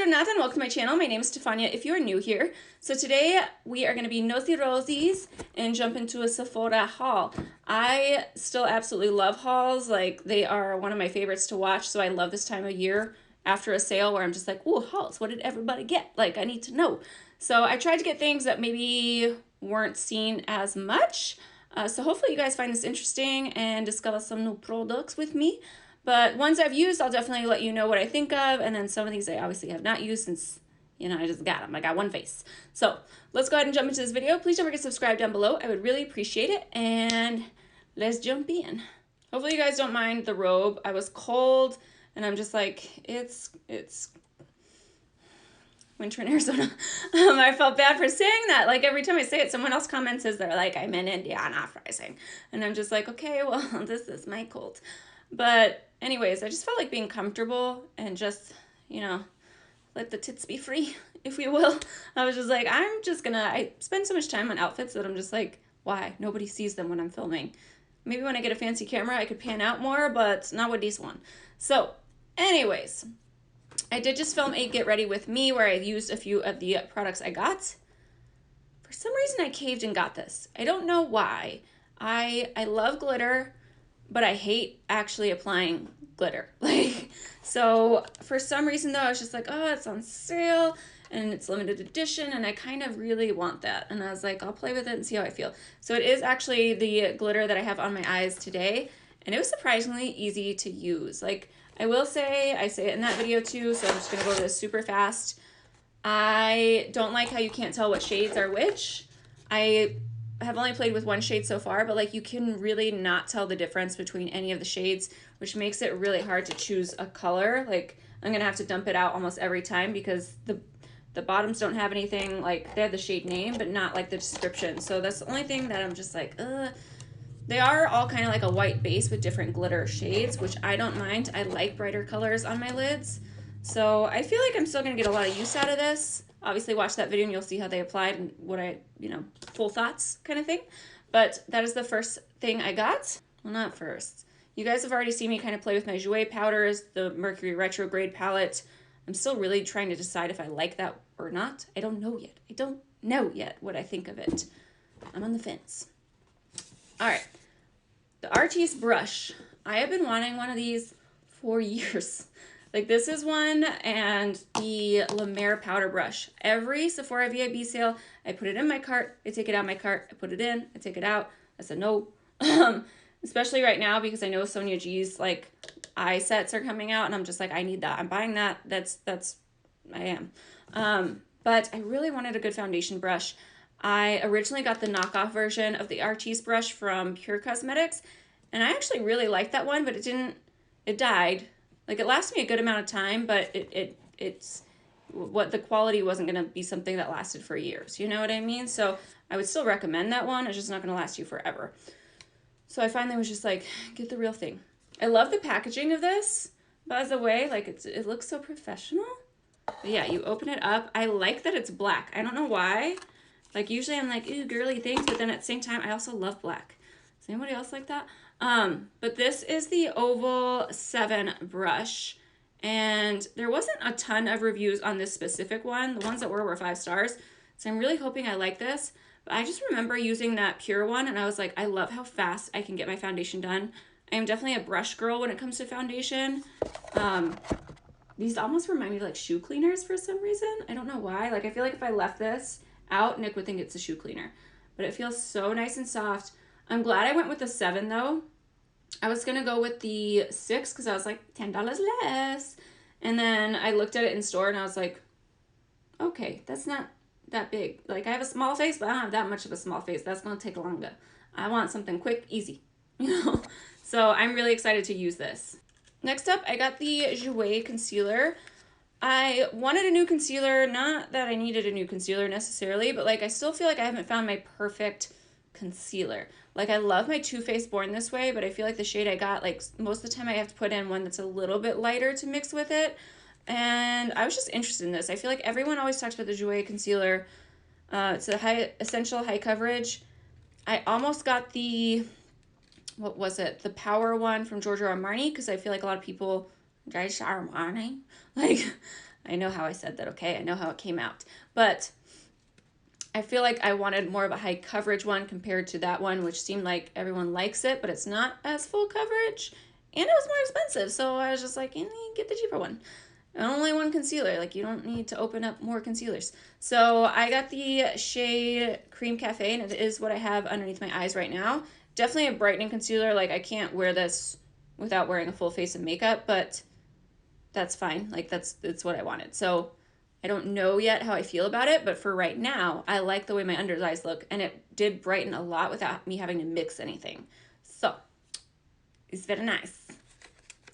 giornata and welcome to my channel. My name is Stefania if you are new here. So today we are going to be nosy rosies and jump into a Sephora haul. I still absolutely love hauls. Like, they are one of my favorites to watch, so I love this time of year after a sale where I'm just like, ooh, hauls, what did everybody get? Like, I need to know. So I tried to get things that maybe weren't seen as much. So hopefully you guys find this interesting and discover some new products with me. But ones I've used, I'll definitely let you know what I think of. And then some of these I obviously have not used since, you know, I just got them. I got one face. So let's go ahead and jump into this video. Please don't forget to subscribe down below. I would really appreciate it. And let's jump in. Hopefully you guys don't mind the robe. I was cold and I'm just like, it's winter in Arizona. I felt bad for saying that. Like, every time I say it, someone else comments as they're like, I'm in Indiana freezing. And I'm just like, okay, well, this is my cold. But anyways, I just felt like being comfortable and just, you know, let the tits be free, if you will. I was just like, I spend so much time on outfits that I'm just like, why? Nobody sees them when I'm filming. Maybe when I get a fancy camera, I could pan out more, but not with this one. So anyways, I did just film a get ready with me where I used a few of the products I got. For some reason, I caved and got this. I don't know why. I love glitter, but I hate actually applying glitter. Like, so for some reason though, I was just like, oh, it's on sale and it's limited edition and I kind of really want that. And I was like, I'll play with it and see how I feel. So it is actually the glitter that I have on my eyes today. And it was surprisingly easy to use. Like, I will say, I say it in that video too, so I'm just gonna go over this super fast. I don't like how you can't tell what shades are which. I have only played with one shade so far, but like, you can really not tell the difference between any of the shades, which makes it really hard to choose a color. Like, I'm gonna have to dump it out almost every time because the bottoms don't have anything, like, they have the shade name, but not like the description. So that's the only thing that I'm just like, ugh. They are all kind of like a white base with different glitter shades, which I don't mind. I like brighter colors on my lids. So I feel like I'm still gonna get a lot of use out of this. Obviously watch that video and you'll see how they applied and what I, you know, full thoughts kind of thing. But that is the first thing I got. Well, not first. You guys have already seen me kind of play with my Jouer powders, the Mercury Retrograde palette. I'm still really trying to decide if I like that or not. I don't know yet. I don't know yet what I think of it. I'm on the fence. All right, the Artiste Brush. I have been wanting one of these for years. Like, this is one, and the La Mer powder brush. Every Sephora VIB sale, I put it in my cart, I take it out of my cart, I put it in, I take it out. I said no. Especially right now because I know Sonia G's like eye sets are coming out, and I'm just like, I need that. I'm buying that. I am. But I really wanted a good foundation brush. I originally got the knockoff version of the Artiste brush from Pure Cosmetics, and I actually really liked that one, but it died. Like, it lasted me a good amount of time, but the quality wasn't going to be something that lasted for years. You know what I mean? So I would still recommend that one. It's just not going to last you forever. So I finally was just like, get the real thing. I love the packaging of this, by the way. Like, it looks so professional. But yeah, you open it up. I like that it's black. I don't know why. Like, usually I'm like, ooh, girly things, but then at the same time, I also love black. Does anybody else like that? But this is the Oval 7 brush, and there wasn't a ton of reviews on this specific one. The ones that were 5 stars, so I'm really hoping I like this. But I just remember using that Pure one, and I was like, I love how fast I can get my foundation done. I am definitely a brush girl when it comes to foundation. These almost remind me of like shoe cleaners for some reason. I don't know why. Like, I feel like if I left this out, Nick would think it's a shoe cleaner. But it feels so nice and soft. I'm glad I went with the 7 though. I was gonna go with the 6 because I was like, $10 less. And then I looked at it in store and I was like, okay, that's not that big. Like, I have a small face, but I don't have that much of a small face. That's gonna take longer. I want something quick, easy, you know? So I'm really excited to use this. Next up, I got the Jouer concealer. I wanted a new concealer, not that I needed a new concealer necessarily, but like, I still feel like I haven't found my perfect concealer. Like, I love my Too Faced Born This Way, but I feel like the shade I got, like, most of the time I have to put in one that's a little bit lighter to mix with it. And I was just interested in this. I feel like everyone always talks about the Jouer concealer. It's a essential high coverage. I almost got the, what was it? The Power one from Giorgio Armani, because I feel like a lot of people, Giorgio Armani, like, I know how I said that, okay? I know how it came out. But I feel like I wanted more of a high coverage one compared to that one, which seemed like everyone likes it, but it's not as full coverage. And it was more expensive, so I was just like, get the cheaper one. Only one concealer, like you don't need to open up more concealers. So I got the shade Cream Cafe, and it is what I have underneath my eyes right now. Definitely a brightening concealer. Like I can't wear this without wearing a full face of makeup, but that's fine. Like that's what I wanted. So I don't know yet how I feel about it, but for right now, I like the way my under eyes look, and it did brighten a lot without me having to mix anything. So it's very nice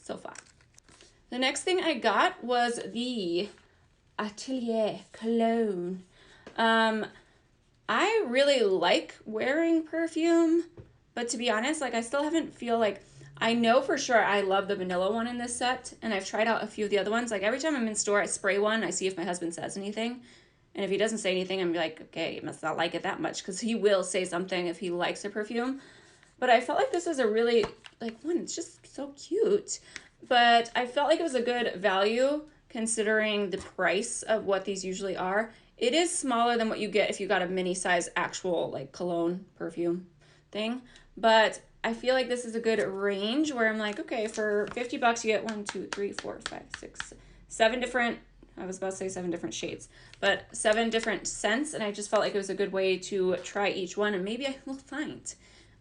so far. The next thing I got was the Atelier cologne. I really like wearing perfume, but to be honest, like I still haven't feel like, I know for sure I love the vanilla one in this set, and I've tried out a few of the other ones. Like every time I'm in store, I spray one, I see if my husband says anything. And if he doesn't say anything, I'm like, okay, he must not like it that much, because he will say something if he likes a perfume. But I felt like this was a really, like, one, it's just so cute. But I felt like it was a good value considering the price of what these usually are. It is smaller than what you get if you got a mini size actual like cologne perfume thing. But I feel like this is a good range where I'm like, okay, for 50 bucks you get 1, 2, 3, 4, 5, 6, 7 different, I was about to say 7 different shades, but 7 different scents. And I just felt like it was a good way to try each one, and maybe I will find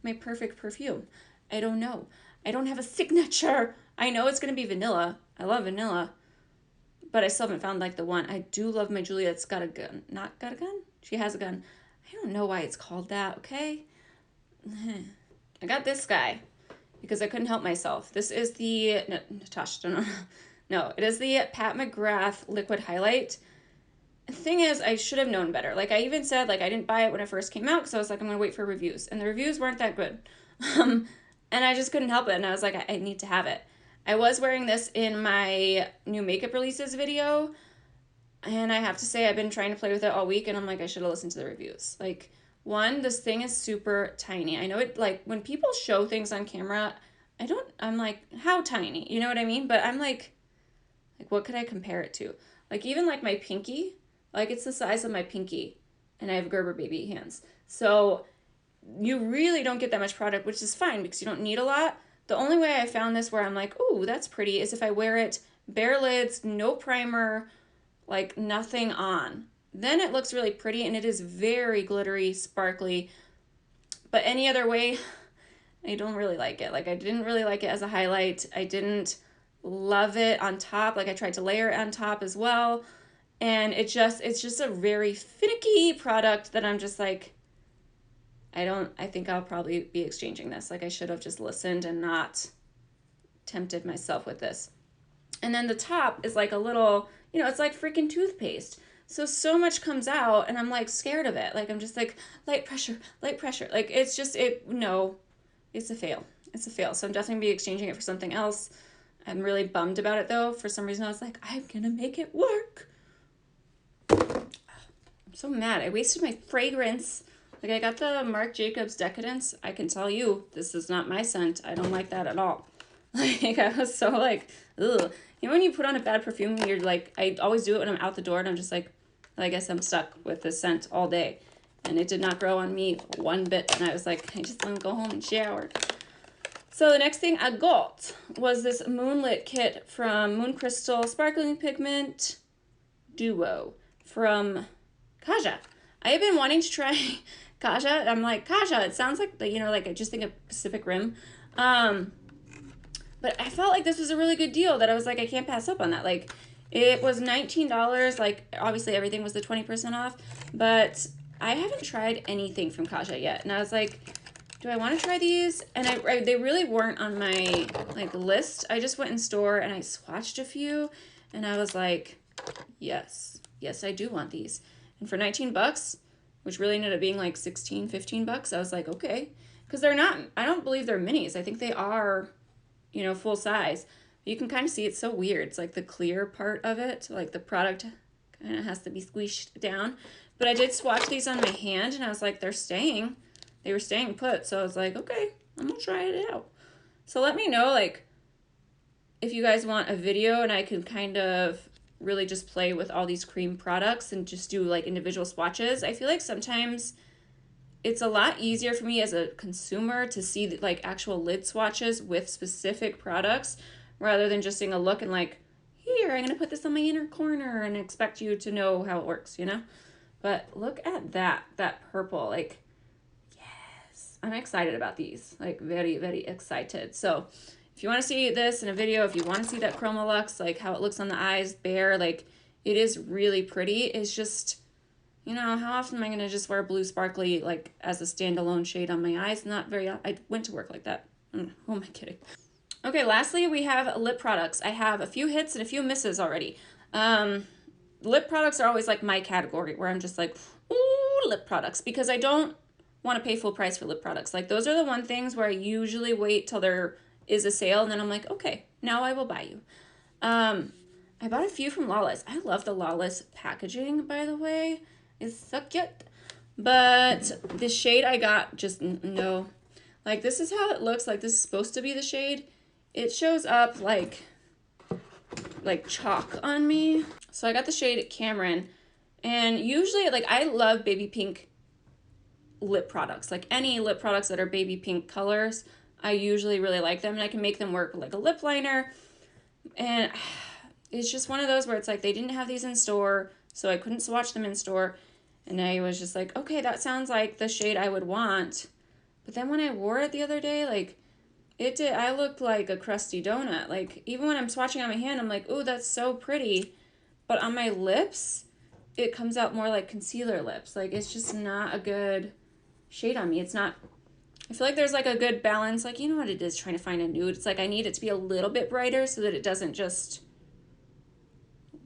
my perfect perfume. I don't know. I don't have a signature. I know it's going to be vanilla. I love vanilla. But I still haven't found like the one. I do love my Julia that's got a gun. Not got a gun? She has a gun. I don't know why it's called that, okay? I got this guy because I couldn't help myself. This is the, no, Natasha, no, it is the Pat McGrath Liquid Highlight. The thing is, I should have known better. Like I even said, like I didn't buy it when it first came out because I was like, I'm going to wait for reviews. And the reviews weren't that good. And I just couldn't help it. And I was like, I need to have it. I was wearing this in my new makeup releases video. And I have to say, I've been trying to play with it all week. And I'm like, I should have listened to the reviews. Like, one, this thing is super tiny. I know it, like, when people show things on camera, I'm like, how tiny? You know what I mean? But I'm like, what could I compare it to? Like, even like my pinky, like it's the size of my pinky. And I have Gerber baby hands. So you really don't get that much product, which is fine because you don't need a lot. The only way I found this where I'm like, ooh, that's pretty, is if I wear it bare lids, no primer, like nothing on. Then it looks really pretty, and it is very glittery, sparkly. But any other way, I don't really like it. Like I didn't really like it as a highlight. I didn't love it on top. Like I tried to layer it on top as well. And it's just a very finicky product that I'm just like, I think I'll probably be exchanging this. Like I should have just listened and not tempted myself with this. And then the top is like a little, it's like freaking toothpaste. So much comes out and I'm like scared of it. Like I'm just like, light pressure. Like it's just, no, it's a fail. It's a fail. So I'm definitely gonna be exchanging it for something else. I'm really bummed about it though. For some reason I was like, I'm gonna make it work. I'm so mad. I wasted my fragrance. Like I got the Marc Jacobs Decadence. I can tell you, this is not my scent. I don't like that at all. Like I was so like, ugh. When you put on a bad perfume, you're like, I always do it when I'm out the door and I'm just like, I guess I'm stuck with this scent all day. And it did not grow on me one bit. And I was like, I just want to go home and shower. So the next thing I got was this Moonlit kit from Moon Crystal Sparkling Pigment Duo from Kaja. I have been wanting to try Kaja. I'm like, Kaja, it sounds like, like I just think of Pacific Rim. But I felt like this was a really good deal that I was like, I can't pass up on that. Like, it was $19. Like, obviously everything was the 20% off. But I haven't tried anything from Kaja yet. And I was like, do I want to try these? And they really weren't on my, list. I just went in store and I swatched a few. And I was like, yes, I do want these. And for 19 bucks, which really ended up being like 16, 15 bucks, I was like, okay. Because they're not, I don't believe they're minis. I think they are, full size. You can kind of see it's so weird. It's like the clear part of it, like the product kind of has to be squished down. But I did swatch these on my hand and I was like, they're staying. They were staying put. So I was like, okay, I'm going to try it out. So let me know, if you guys want a video and I can kind of really just play with all these cream products and just do like individual swatches. I feel like sometimes it's a lot easier for me as a consumer to see like actual lid swatches with specific products rather than just seeing a look and like, here, I'm gonna put this on my inner corner and expect you to know how it works, you know? But look at that purple, like, yes, I'm excited about these, like very, very excited. So if you want to see this in a video, if you want to see that Chroma Luxe, like how it looks on the eyes bare, like it is really pretty. It's just, you know, how often am I going to just wear blue sparkly like as a standalone shade on my eyes? Not very, I went to work like that. Who am I kidding? Okay, lastly, we have lip products. I have a few hits and a few misses already. Lip products are always like my category where I'm just like, ooh, lip products, because I don't want to pay full price for lip products. Like those are the one things where I usually wait till there is a sale and then I'm like, okay, now I will buy you. I bought a few from Lawless. I love the Lawless packaging, by the way. It's so cute. But the shade I got, just no. Like this is how it looks. Like this is supposed to be the shade. It shows up like chalk on me. So I got the shade Cameron, and usually like I love baby pink lip products. Like any lip products that are baby pink colors, I usually really like them, and I can make them work like a lip liner. And it's just one of those where it's like they didn't have these in store, so I couldn't swatch them in store. And I was just like, okay, that sounds like the shade I would want. But then when I wore it the other day, like it did, I looked like a crusty donut. Like even when I'm swatching on my hand, I'm like, oh, that's so pretty. But on my lips, it comes out more like concealer lips. Like it's just not a good shade on me. It's not, I feel like there's like a good balance. Like, you know what it is, trying to find a nude. It's like I need it to be a little bit brighter so that it doesn't just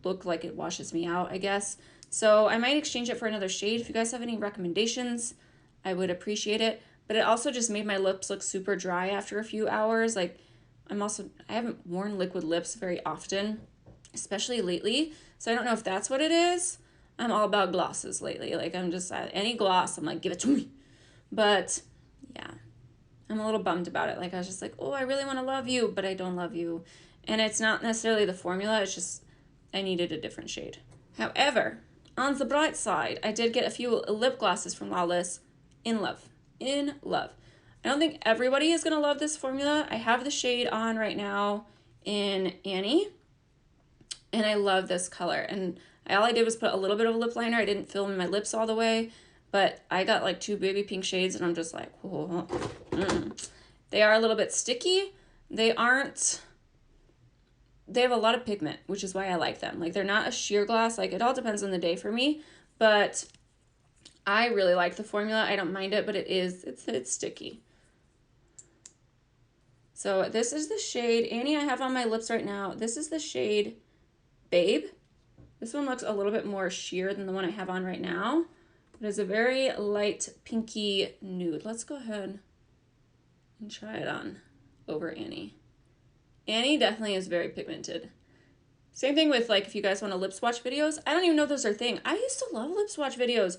look like it washes me out, I guess. So I might exchange it for another shade. If you guys have any recommendations, I would appreciate it. But it also just made my lips look super dry after a few hours. Like I haven't worn liquid lips very often, especially lately. So I don't know if that's what it is. I'm all about glosses lately. Like I'm just, any gloss, I'm like, give it to me. But yeah, I'm a little bummed about it. Like I was just like, oh, I really want to love you, but I don't love you. And it's not necessarily the formula. It's just, I needed a different shade. However, on the bright side, I did get a few lip glosses from Lawless. In love. In love. I don't think everybody is going to love this formula. I have the shade on right now in Annie, and I love this color. And all I did was put a little bit of a lip liner. I didn't fill in my lips all the way, but I got like 2 baby pink shades, and I'm just like, oh, They are a little bit sticky. They have a lot of pigment, which is why I like them. Like they're not a sheer gloss. Like it all depends on the day for me, but I really like the formula. I don't mind it, but it's sticky. So this is the shade Annie I have on my lips right now. This is the shade Babe. This one looks a little bit more sheer than the one I have on right now. It is a very light pinky nude. Let's go ahead and try it on over Annie. Annie definitely is very pigmented. Same thing with like if you guys want to lip swatch videos. I don't even know if those are a thing. I used to love lip swatch videos.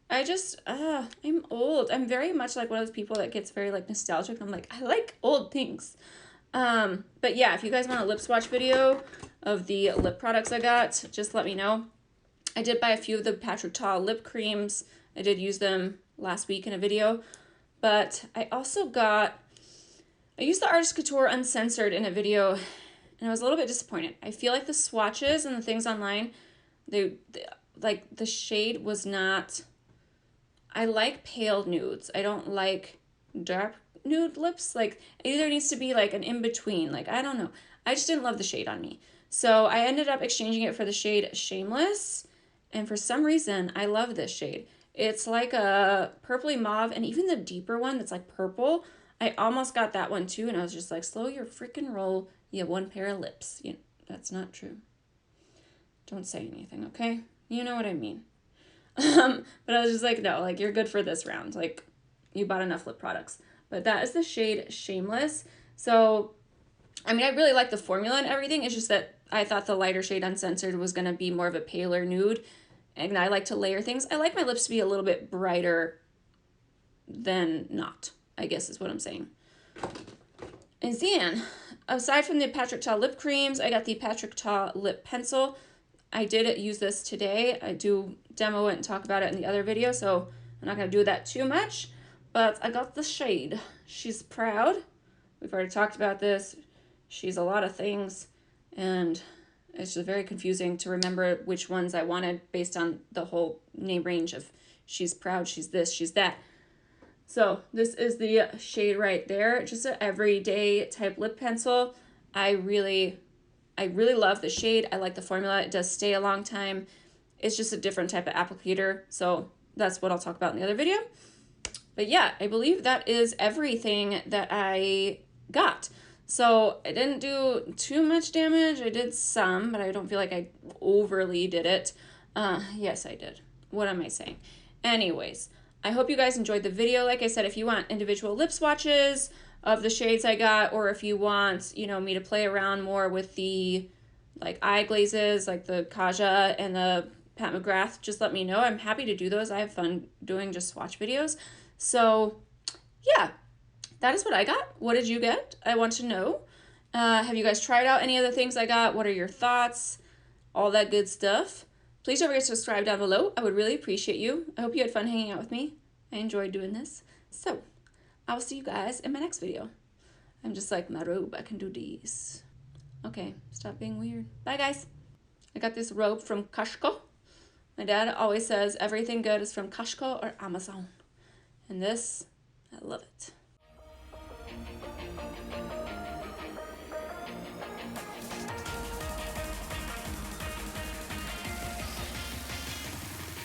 I'm old. I'm very much like one of those people that gets very like nostalgic. I'm like, I like old things. But yeah, if you guys want a lip swatch video of the lip products I got, just let me know. I did buy a few of the Patrick Ta lip creams. I did use them last week in a video. But I used the Artiste Couture Uncensored in a video, and I was a little bit disappointed. I feel like the swatches and the things online, like the shade was not... I like pale nudes. I don't like dark nude lips. Like it either needs to be like an in-between. Like I don't know. I just didn't love the shade on me. So I ended up exchanging it for the shade Shameless. And for some reason, I love this shade. It's like a purpley mauve, and even the deeper one that's like purple, I almost got that one too. And I was just like, slow your freaking roll. You have one pair of lips. That's not true. Don't say anything, okay? You know what I mean. But I was just like, no, like you're good for this round. Like you bought enough lip products. But that is the shade Shameless. So, I mean, I really like the formula and everything. It's just that I thought the lighter shade Uncensored was going to be more of a paler nude. And I like to layer things. I like my lips to be a little bit brighter than not, I guess is what I'm saying. And then, aside from the Patrick Ta lip creams, I got the Patrick Ta lip pencil. I did use this today. I do demo it and talk about it in the other video, so I'm not going to do that too much. But I got the shade. She's Proud. We've already talked about this. She's a lot of things, and it's just very confusing to remember which ones I wanted based on the whole name range of She's Proud, she's this, she's that. So this is the shade right there. Just an everyday type lip pencil. I really love the shade. I like the formula. It does stay a long time. It's just a different type of applicator. So that's what I'll talk about in the other video. But yeah, I believe that is everything that I got. So I didn't do too much damage. I did some, but I don't feel like I overly did it. Yes, I did. What am I saying? Anyways, I hope you guys enjoyed the video. Like I said, if you want individual lip swatches of the shades I got, or if you want, you know, me to play around more with the like eye glazes, like the Kaja and the Pat McGrath, just let me know. I'm happy to do those. I have fun doing just swatch videos. So yeah, that is what I got. What did you get? I want to know. Have you guys tried out any of the things I got? What are your thoughts? All that good stuff. Please don't forget to subscribe down below. I would really appreciate you. I hope you had fun hanging out with me. I enjoyed doing this. So I will see you guys in my next video. I'm just like, my robe, I can do these. Okay, stop being weird. Bye, guys. I got this robe from Costco. My dad always says everything good is from Costco or Amazon. And this, I love it.